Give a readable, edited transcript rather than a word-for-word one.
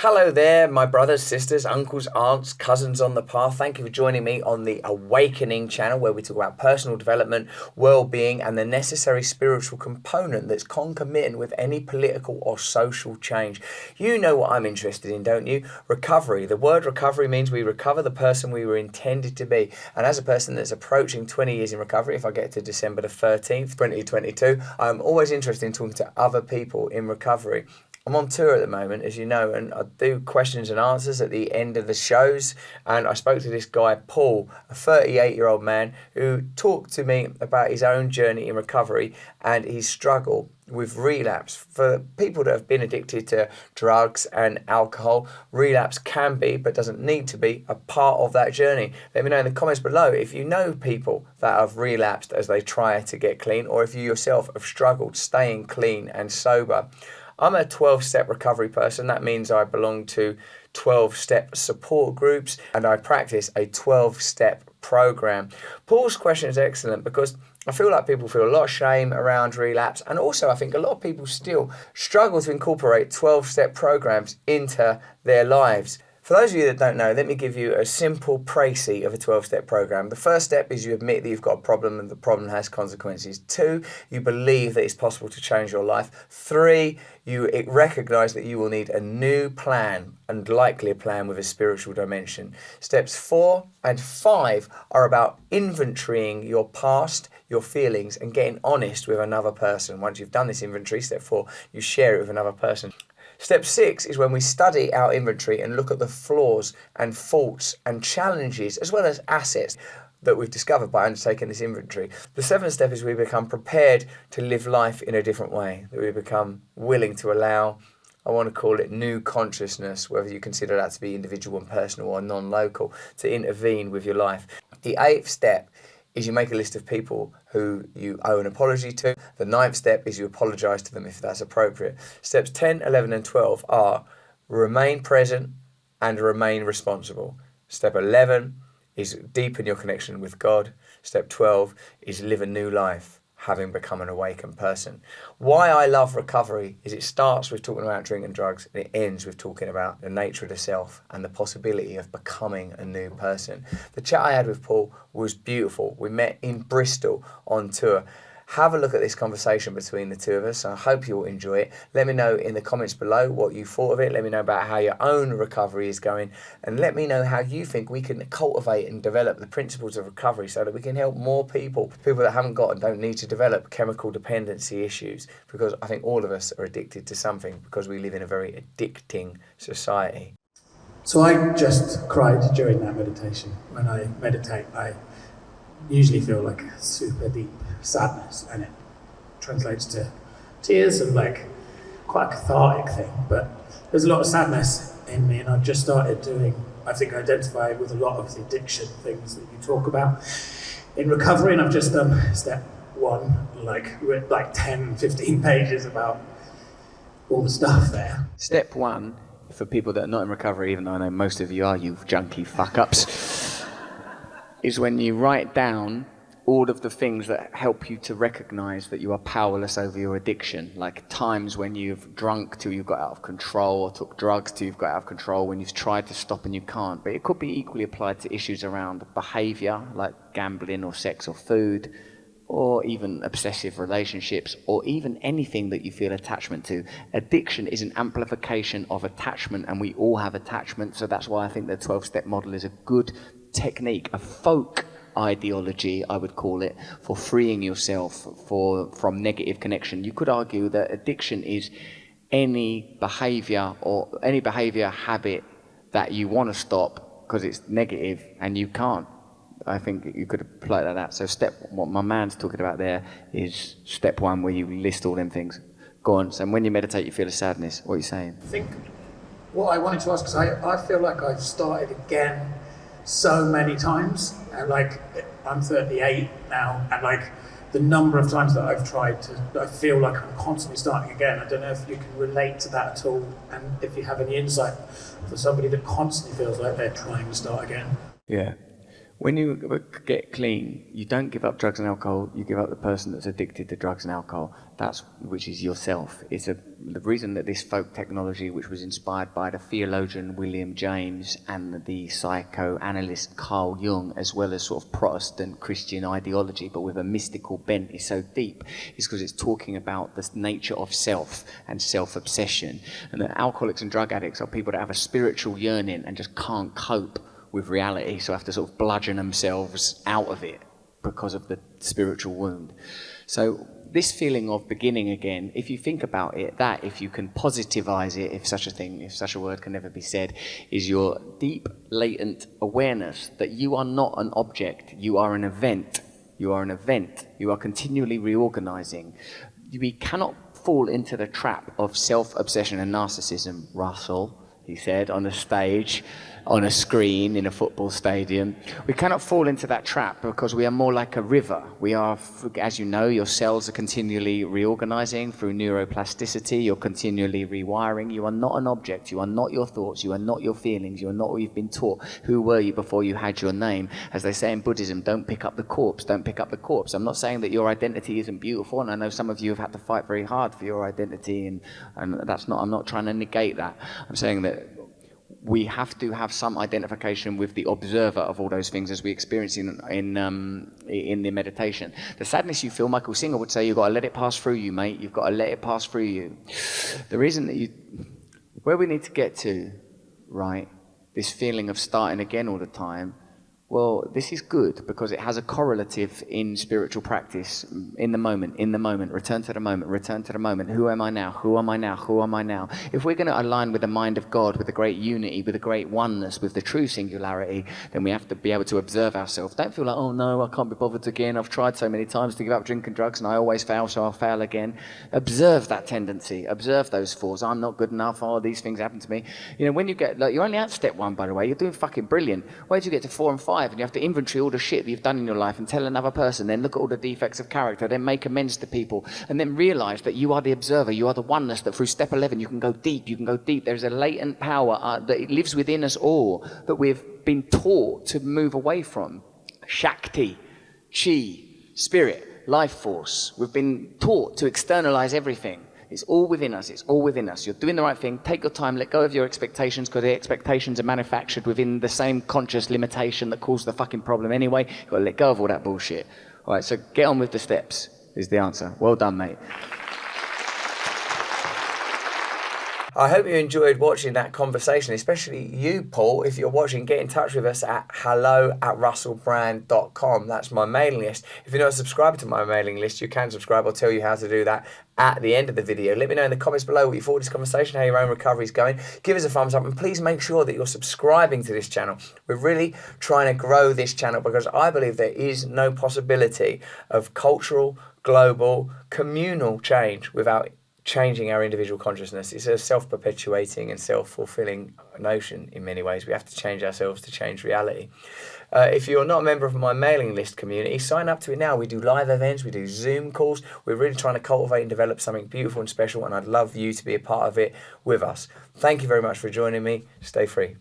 Hello there, my brothers, sisters, uncles, aunts, cousins on the path. Thank you for joining me on the Awakening channel, where we talk about personal development, well-being, and the necessary spiritual component that's concomitant with any political or social change. You know what I'm interested in, don't you? Recovery. The word recovery means we recover the person we were intended to be. And as a person that's approaching 20 years in recovery, if I get to December the 13th, 2022, I'm always interested in talking to other people in recovery. I'm on tour at the moment, as you know, and I do questions and answers at the end of the shows. And I spoke to this guy, Paul, a 38-year-old man who talked to me about his own journey in recovery and his struggle with relapse. For people that have been addicted to drugs and alcohol, relapse can be, but doesn't need to be, a part of that journey. Let me know in the comments below if you know people that have relapsed as they try to get clean, or if you yourself have struggled staying clean and sober. I'm a 12-step recovery person. That means I belong to 12-step support groups and I practice a 12-step program. Paul's question is excellent because I feel like people feel a lot of shame around relapse, and also I think a lot of people still struggle to incorporate 12-step programs into their lives. For those of you that don't know, let me give you a simple précis of a 12-step program. The first step is you admit that you've got a problem and the problem has consequences. 2, you believe that it's possible to change your life. 3, you recognize that you will need a new plan, and likely a plan with a spiritual dimension. Steps 4 and 5 are about inventorying your past, your feelings, and getting honest with another person. Once you've done this inventory, step 4, you share it with another person. Step 6 is when we study our inventory and look at the flaws and faults and challenges as well as assets that we've discovered by undertaking this inventory. The 7th step is we become prepared to live life in a different way, that we become willing to allow, I want to call it new consciousness, whether you consider that to be individual and personal or non-local, to intervene with your life. The 8th step is you make a list of people who you owe an apology to. The 9th step is you apologise to them if that's appropriate. Steps 10, 11 and 12 are remain present and remain responsible. Step 11 is deepen your connection with God. Step 12 is live a new life, having become an awakened person. Why I love recovery is it starts with talking about drinking drugs and it ends with talking about the nature of the self and the possibility of becoming a new person. The chat I had with Paul was beautiful. We met in Bristol on tour. Have a look at this conversation between the two of us. I hope you'll enjoy it. Let me know in the comments below what you thought of it. Let me know about how your own recovery is going. And let me know how you think we can cultivate and develop the principles of recovery so that we can help more people that haven't got and don't need to develop chemical dependency issues. Because I think all of us are addicted to something because we live in a very addicting society. So I just cried during that meditation. When I meditate, I usually feel like a super deep sadness, and it translates to tears and like quite a cathartic thing, but there's a lot of sadness in me, and I've just started doing, I think I identify with a lot of the addiction things that you talk about in recovery, and I've just done step 1, like 10, 15 pages about all the stuff there. Step 1, for people that are not in recovery, even though I know most of you are, you junkie fuck-ups, is when you write down all of the things that help you to recognize that you are powerless over your addiction, like times when you've drunk till you've got out of control, or took drugs till you've got out of control, when you've tried to stop and you can't. But it could be equally applied to issues around behavior, like gambling or sex or food, or even obsessive relationships, or even anything that you feel attachment to. Addiction is an amplification of attachment, and we all have attachment, so that's why I think the 12-step model is a good technique, a folk ideology, I would call it, for freeing yourself from negative connection. You could argue that addiction is any behavior or any behavior habit that you want to stop because it's negative and you can't. I think you could apply it like that. So what my man's talking about there is step 1, where you list all them things. Go on. So when you meditate, you feel a sadness. What are you saying? I think what I wanted to ask, because I feel like I've started again so many times, and like I'm 38 now, and like the number of times that I've tried to, I feel like I'm constantly starting again. I don't know if you can relate to that at all, and if you have any insight for somebody that constantly feels like they're trying to start again. Yeah. When you get clean, you don't give up drugs and alcohol, you give up the person that's addicted to drugs and alcohol, which is yourself. The reason that this folk technology, which was inspired by the theologian William James and the psychoanalyst Carl Jung, as well as sort of Protestant Christian ideology, but with a mystical bent, is so deep, is because it's talking about the nature of self and self-obsession. And that alcoholics and drug addicts are people that have a spiritual yearning and just can't cope with reality, so have to sort of bludgeon themselves out of it because of the spiritual wound. So this feeling of beginning again, if you think about it, that if you can positivize it, if such a word can never be said, is your deep latent awareness that you are not an object, you are an event. You are an event. You are continually reorganizing. We cannot fall into the trap of self-obsession and narcissism, Russell, he said on a stage, on a screen in a football stadium. We cannot fall into that trap because we are more like a river. We are, as you know, your cells are continually reorganizing through neuroplasticity. You're continually rewiring. You are not an object. You are not your thoughts. You are not your feelings. You are not what you've been taught. Who were you before you had your name? As they say in Buddhism, don't pick up the corpse. Don't pick up the corpse. I'm not saying that your identity isn't beautiful, and I know some of you have had to fight very hard for your identity, and that's not, I'm not trying to negate that. I'm saying that we have to have some identification with the observer of all those things as we experience in the meditation. The sadness you feel, Michael Singer would say, you've got to let it pass through you, mate. You've got to let it pass through you. The reason that where we need to get to, right, this feeling of starting again all the time, well, this is good because it has a correlative in spiritual practice, in the moment, return to the moment. Who am I now? Who am I now? Who am I now? If we're going to align with the mind of God, with the great unity, with the great oneness, with the true singularity, then we have to be able to observe ourselves. Don't feel like, oh no, I can't be bothered again. I've tried so many times to give up drinking drugs and I always fail, so I'll fail again. Observe that tendency. Observe those falls. I'm not good enough. Oh, these things happen to me. You know, when you get, like, you're only at step 1, by the way. You're doing fucking brilliant. Where do you get to 4 and 5? And you have to inventory all the shit that you've done in your life and tell another person, then look at all the defects of character, then make amends to people, and then realize that you are the observer, you are the oneness, that through step 11 you can go deep. There's a latent power that it lives within us all that we've been taught to move away from. Shakti, chi, spirit, life force. We've been taught to externalize everything. It's all within us. It's all within us. You're doing the right thing. Take your time. Let go of your expectations, because the expectations are manufactured within the same conscious limitation that caused the fucking problem anyway. You've got to let go of all that bullshit. All right, so get on with the steps is the answer. Well done, mate. I hope you enjoyed watching that conversation, especially you, Paul. If you're watching, get in touch with us at hello@russellbrand.com. That's my mailing list. If you're not subscribed to my mailing list, you can subscribe. I'll tell you how to do that at the end of the video. Let me know in the comments below what you thought of this conversation, how your own recovery is going. Give us a thumbs up, and please make sure that you're subscribing to this channel. We're really trying to grow this channel because I believe there is no possibility of cultural, global, communal change without changing our individual consciousness. It's a self-perpetuating and self-fulfilling notion in many ways. We have to change ourselves to change reality. If you're not a member of my mailing list community, sign up to it now. We do live events, we do Zoom calls. We're really trying to cultivate and develop something beautiful and special, and I'd love you to be a part of it with us. Thank you very much for joining me. Stay free.